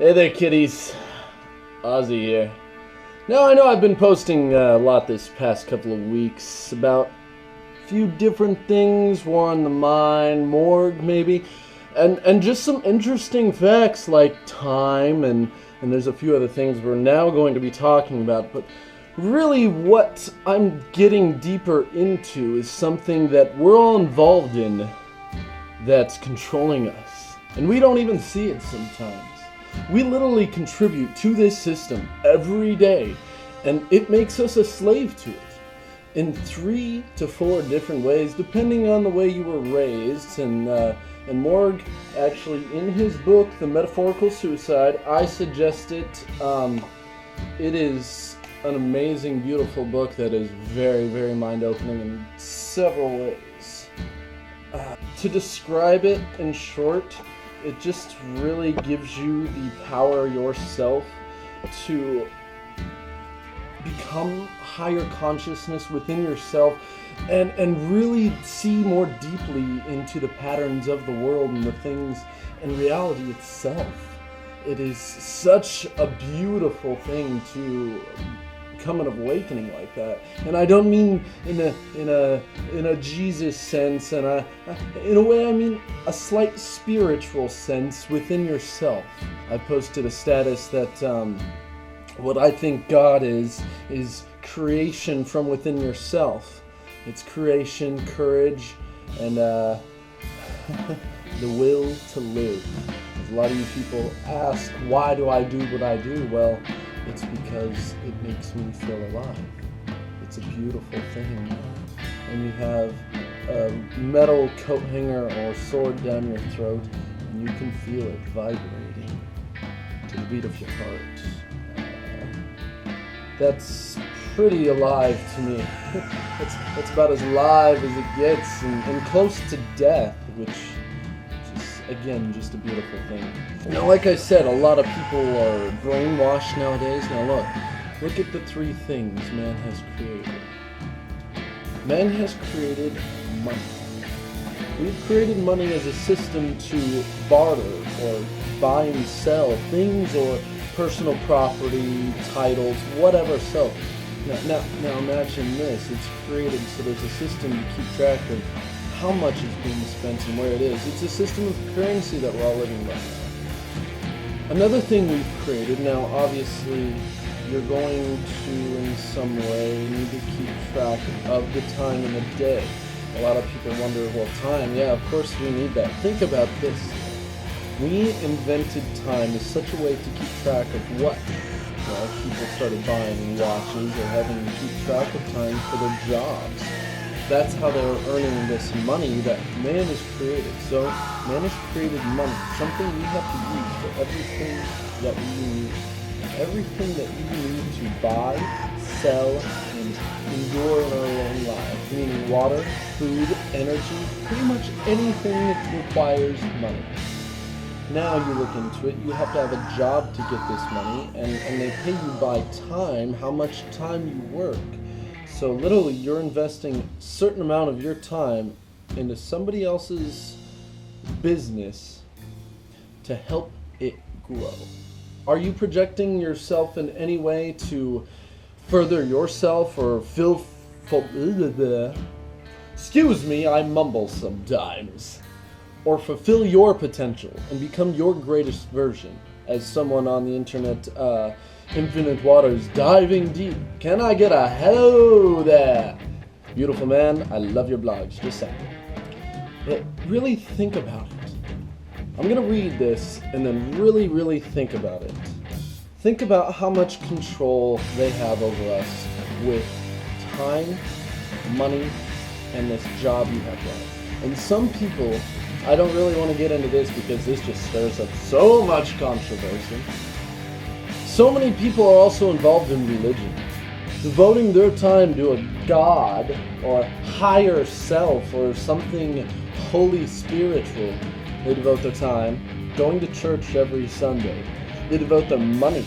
Hey there, kiddies. Auzzy here. Now, I know I've been posting a lot this past couple of weeks about a few different things, war on the mind, morgue maybe, and just some interesting facts like time, and there's a few other things we're now going to be talking about, but really what I'm getting deeper into is something that we're all involved in that's controlling us, and we don't even see it sometimes. We literally contribute to this system every day, and it makes us a slave to it in 3 to 4 different ways, depending on the way you were raised. And Morgue, actually, in his book, The Metaphorical Suicide, I suggest it. It is an amazing, beautiful book that is very, very mind-opening in several ways. To describe it in short, it just really gives you the power yourself to become higher consciousness within yourself and really see more deeply into the patterns of the world and the things and reality itself. It is such a beautiful thing to come an awakening like that, and I don't mean in a Jesus sense, and in a way I mean a slight spiritual sense within yourself. I posted a status that what I think God is creation from within yourself. It's creation, courage, and the will to live. As a lot of you people ask, why do I do what I do? Well, it's because it makes me feel alive. It's a beautiful thing. And you have a metal coat hanger or sword down your throat, and you can feel it vibrating to the beat of your heart. That's pretty alive to me. That's about as live as it gets, and close to death, which again, just a beautiful thing. Now, like I said, a lot of people are brainwashed nowadays. Now look at the 3 things man has created. Man has created money. We've created money as a system to barter or buy and sell things or personal property, titles, whatever. So now imagine this. It's created so there's a system to keep track of how much is being spent and where it is. It's a system of currency that we're all living by now. Another thing we've created, now obviously you're going to in some way need to keep track of the time in the day. A lot of people wonder, well, time, yeah, of course we need that. Think about this. We invented time as such a way to keep track of what? Well, people started buying watches or having to keep track of time for their jobs. That's how they're earning this money that man has created. So man has created money, something we have to use for everything that we need. Everything that we need to buy, sell, and endure in our own lives. Meaning water, food, energy, pretty much anything that requires money. Now you look into it, you have to have a job to get this money, and they pay you by time, how much time you work. So literally, you're investing a certain amount of your time into somebody else's business to help it grow. Are you projecting yourself in any way to further yourself or excuse me, I mumble sometimes. Or fulfill your potential and become your greatest version? As someone on the internet, Infinite Waters diving deep. Can I get a hello there? Beautiful man, I love your blogs, just saying. But really think about it. I'm gonna read this and then really think about it. Think about how much control they have over us with time, money, and this job you have done. And some people, I don't really want to get into this because this just stirs up so much controversy. So many people are also involved in religion, devoting their time to a god or higher self or something holy spiritual. They devote their time going to church every Sunday. They devote their money,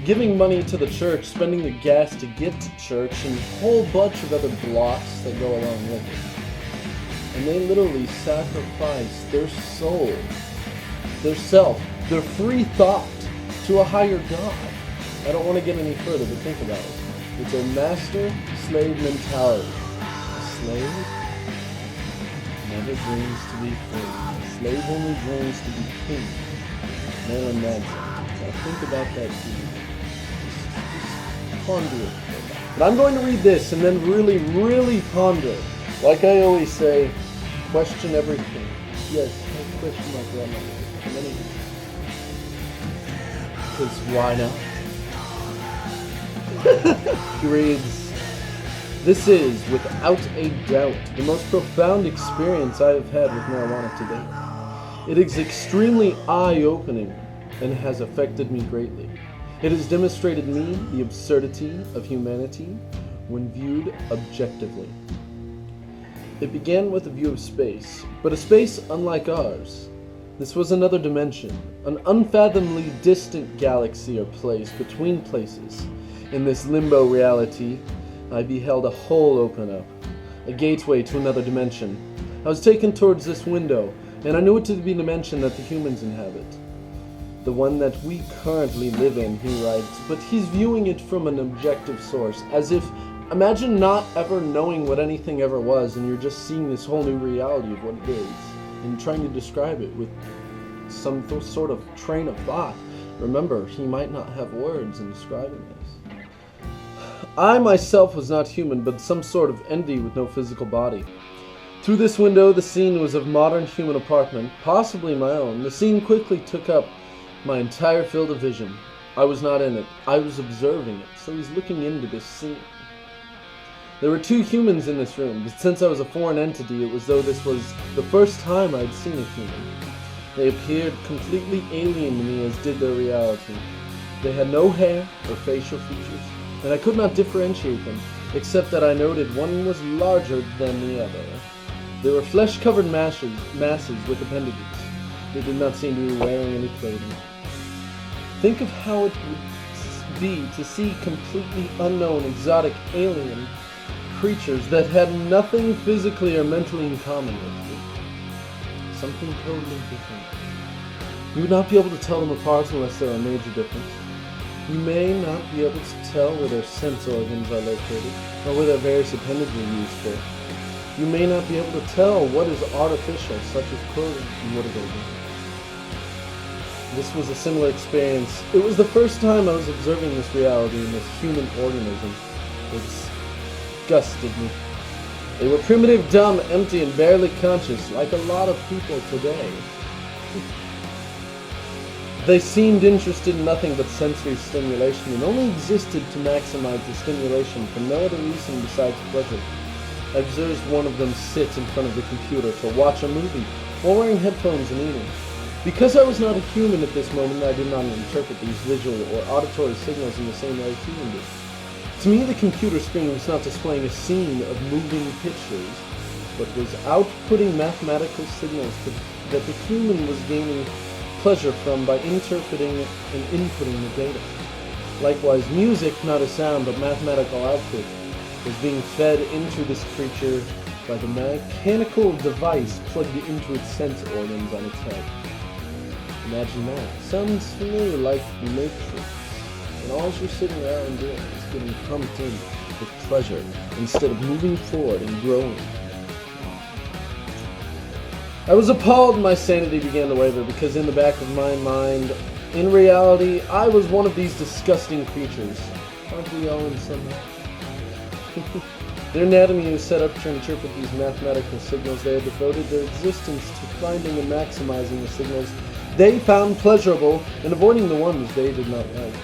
giving money to the church, spending the gas to get to church, and a whole bunch of other blocks that go along with it. And they literally sacrifice their soul, their self, their free thought to a higher God. I don't want to get any further, but think about it. It's a master-slave mentality. A slave never dreams to be free. A slave only dreams to be king. Now imagine. Now think about that too. Just ponder it. But I'm going to read this and then really, really ponder. Like I always say, question everything. Yes, I question my grandmother. Because why not? He reads, "This is, without a doubt, the most profound experience I have had with marijuana to date. It is extremely eye-opening and has affected me greatly. It has demonstrated me the absurdity of humanity when viewed objectively. It began with a view of space, but a space unlike ours. This was another dimension, an unfathomably distant galaxy or place between places. In this limbo reality, I beheld a hole open up, a gateway to another dimension. I was taken towards this window, and I knew it to be the dimension that the humans inhabit. The one that we currently live in," he writes, but he's viewing it from an objective source, as if, imagine not ever knowing what anything ever was, and you're just seeing this whole new reality of what it is, and trying to describe it with some sort of train of thought. Remember, he might not have words in describing this. "I myself was not human, but some sort of entity with no physical body. Through this window, the scene was of modern human apartment, possibly my own. The scene quickly took up my entire field of vision. I was not in it. I was observing it. So he's looking into this scene. There were 2 humans in this room, but since I was a foreign entity, it was though this was the first time I'd seen a human. They appeared completely alien to me, as did their reality. They had no hair or facial features, and I could not differentiate them, except that I noted one was larger than the other. They were flesh-covered masses with appendages. They did not seem to be wearing any clothing. Think of how it would be to see completely unknown, exotic, alien creatures that had nothing physically or mentally in common with you. Something totally different. You would not be able to tell them apart unless there are a major difference. You may not be able to tell where their sense organs are located, or where their various appendages are used for. You may not be able to tell what is artificial, such as clothing, and what is organic. This was a similar experience. It was the first time I was observing this reality in this human organism. It disgusted me. They were primitive, dumb, empty, and barely conscious, like a lot of people today. They seemed interested in nothing but sensory stimulation and only existed to maximize the stimulation for no other reason besides pleasure. I observed one of them sit in front of the computer to watch a movie while wearing headphones and eating. Because I was not a human at this moment, I did not interpret these visual or auditory signals in the same way a human did. To me, the computer screen was not displaying a scene of moving pictures, but was outputting mathematical signals that the human was gaining pleasure from by interpreting and inputting the data. Likewise, music, not a sound, but mathematical output, was being fed into this creature by the mechanical device plugged into its sense organs on its head. Imagine that. Sounds familiar, like the Matrix. And all you're sitting around doing is getting pumped in with pleasure instead of moving forward and growing. I was appalled and my sanity began to waver because in the back of my mind, in reality, I was one of these disgusting creatures. Aren't we all in some way? Their anatomy was set up to interpret these mathematical signals. They had devoted their existence to finding and maximizing the signals they found pleasurable and avoiding the ones they did not like.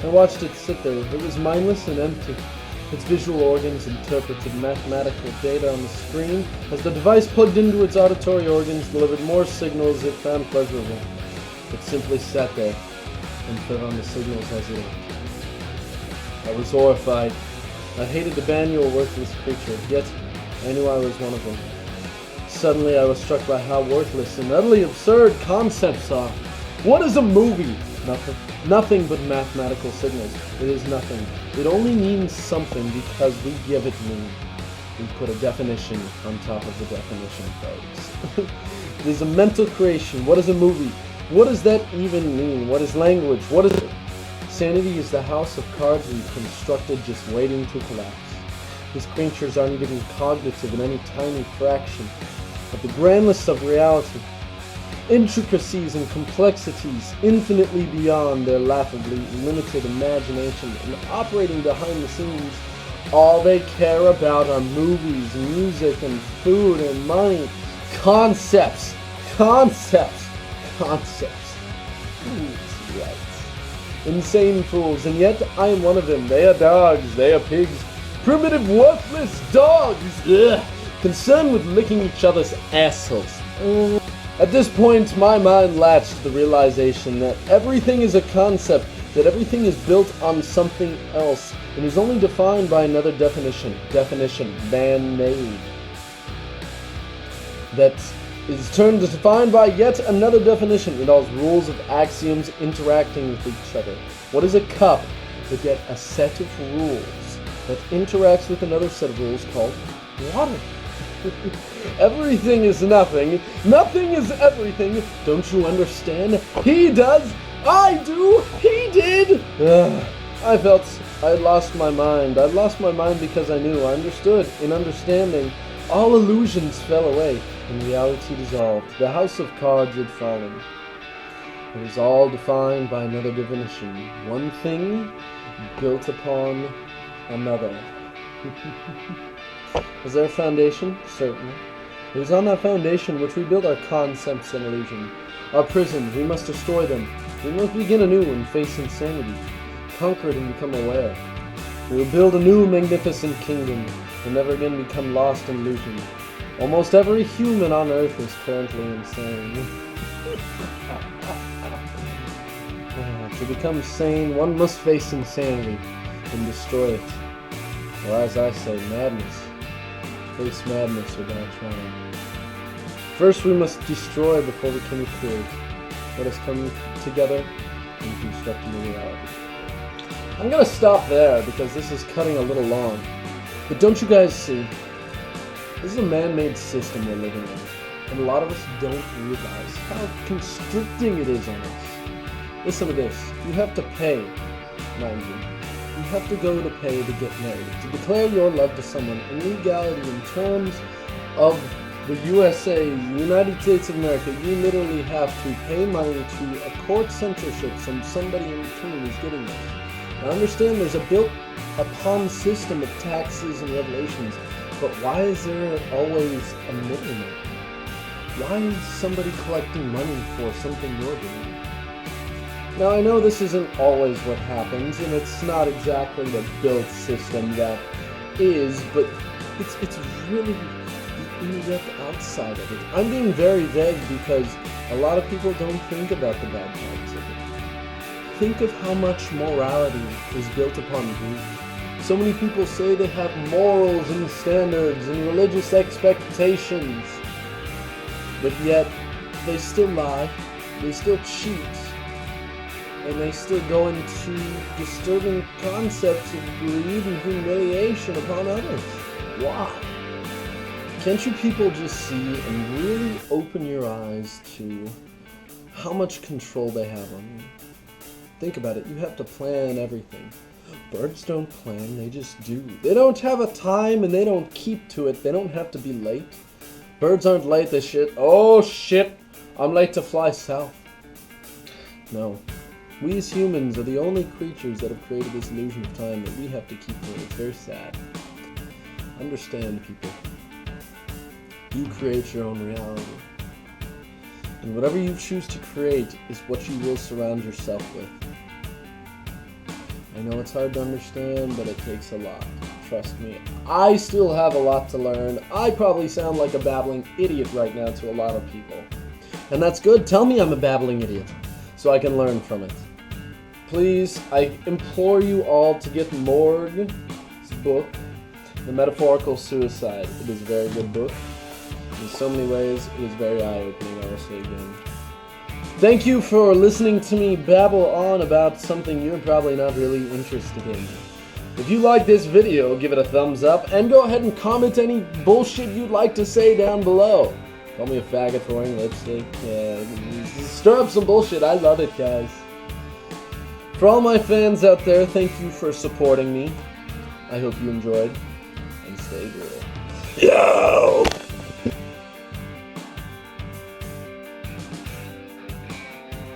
I watched it sit there. It was mindless and empty. Its visual organs interpreted mathematical data on the screen as the device plugged into its auditory organs delivered more signals it found pleasurable. It simply sat there and fed on the signals as it went. I was horrified. I hated the manual worthless creature, yet I knew I was one of them. Suddenly I was struck by how worthless and utterly absurd concepts are. What is a movie? Nothing. Nothing but mathematical signals. It is nothing. It only means something because we give it meaning. We put a definition on top of the definition, folks. It is a mental creation. What is a movie? What does that even mean? What is language? What is it? Sanity is the house of cards we've constructed just waiting to collapse. These creatures aren't even cognitive in any tiny fraction of the grand list of reality. Intricacies and complexities infinitely beyond their laughably limited imagination, and operating behind the scenes, all they care about are movies, music, and food and money. Concepts. Concepts. Concepts. Fools, right. Insane fools, and yet I am one of them. They are dogs, they are pigs. Primitive, worthless dogs! Ugh. Concerned with licking each other's assholes. At this point, my mind latched to the realization that everything is a concept, that everything is built on something else, and is only defined by another definition. Definition, man-made. That is turned to defined by yet another definition. It involves rules of axioms interacting with each other. What is a cup? But yet a set of rules that interacts with another set of rules called water. Everything is nothing. Nothing is everything. Don't you understand? He does. I do. He did. I felt I had lost my mind. I lost my mind because I knew. I understood. In understanding, all illusions fell away and reality dissolved. The house of cards had fallen. It was all defined by another definition. One thing built upon another. Was there a foundation? Certainly. It was on that foundation which we built our concepts and illusion. Our prisons, we must destroy them. We must begin anew and face insanity. Conquer it and become aware. We will build a new magnificent kingdom and never again become lost in illusion. Almost every human on Earth is currently insane. To become sane, one must face insanity and destroy it. Or as I say, madness. Face madness or die trying. First we must destroy before we can create. Let us come together and construct a new reality. I'm gonna stop there because this is cutting a little long. But don't you guys see? This is a man-made system we're living in. And a lot of us don't realize how constricting it is on us. Listen to this. You have to pay, mind you. You have to go to pay to get married. To declare your love to someone in legality in terms of the USA, United States of America, you literally have to pay money to a court censorship from somebody in between who's getting this. Now understand there's a built-upon system of taxes and regulations, but why is there always a middleman? Why is somebody collecting money for something you're doing? Now I know this isn't always what happens, and it's not exactly the built system that is, but it's really the in-depth outside of it. I'm being very vague because a lot of people don't think about the bad parts of it. Think of how much morality is built upon greed. So many people say they have morals and standards and religious expectations, but yet they still lie, they still cheat, and they still go into disturbing concepts of greed and humiliation upon others. Why? Can't you people just see and really open your eyes to how much control they have on you? Think about it. You have to plan everything. Birds don't plan, they just do. They don't have a time and they don't keep to it. They don't have to be late. Birds aren't late, they shit. Oh shit, I'm late to fly south. No. We as humans are the only creatures that have created this illusion of time that we have to keep to. It's very sad. Understand, people. You create your own reality. And whatever you choose to create is what you will surround yourself with. I know it's hard to understand, but it takes a lot. Trust me. I still have a lot to learn. I probably sound like a babbling idiot right now to a lot of people. And that's good. Tell me I'm a babbling idiot so I can learn from it. Please, I implore you all to get Morgues Book, The Metaphorical Suicide. It is a very good book. In so many ways, it is very eye-opening, I will say again. Thank you for listening to me babble on about something you're probably not really interested in. If you like this video, give it a thumbs up, and go ahead and comment any bullshit you'd like to say down below. Call me a faggot for wearing lipstick. Stir up some bullshit. I love it, guys. For all my fans out there, thank you for supporting me. I hope you enjoyed. And stay real. Yo!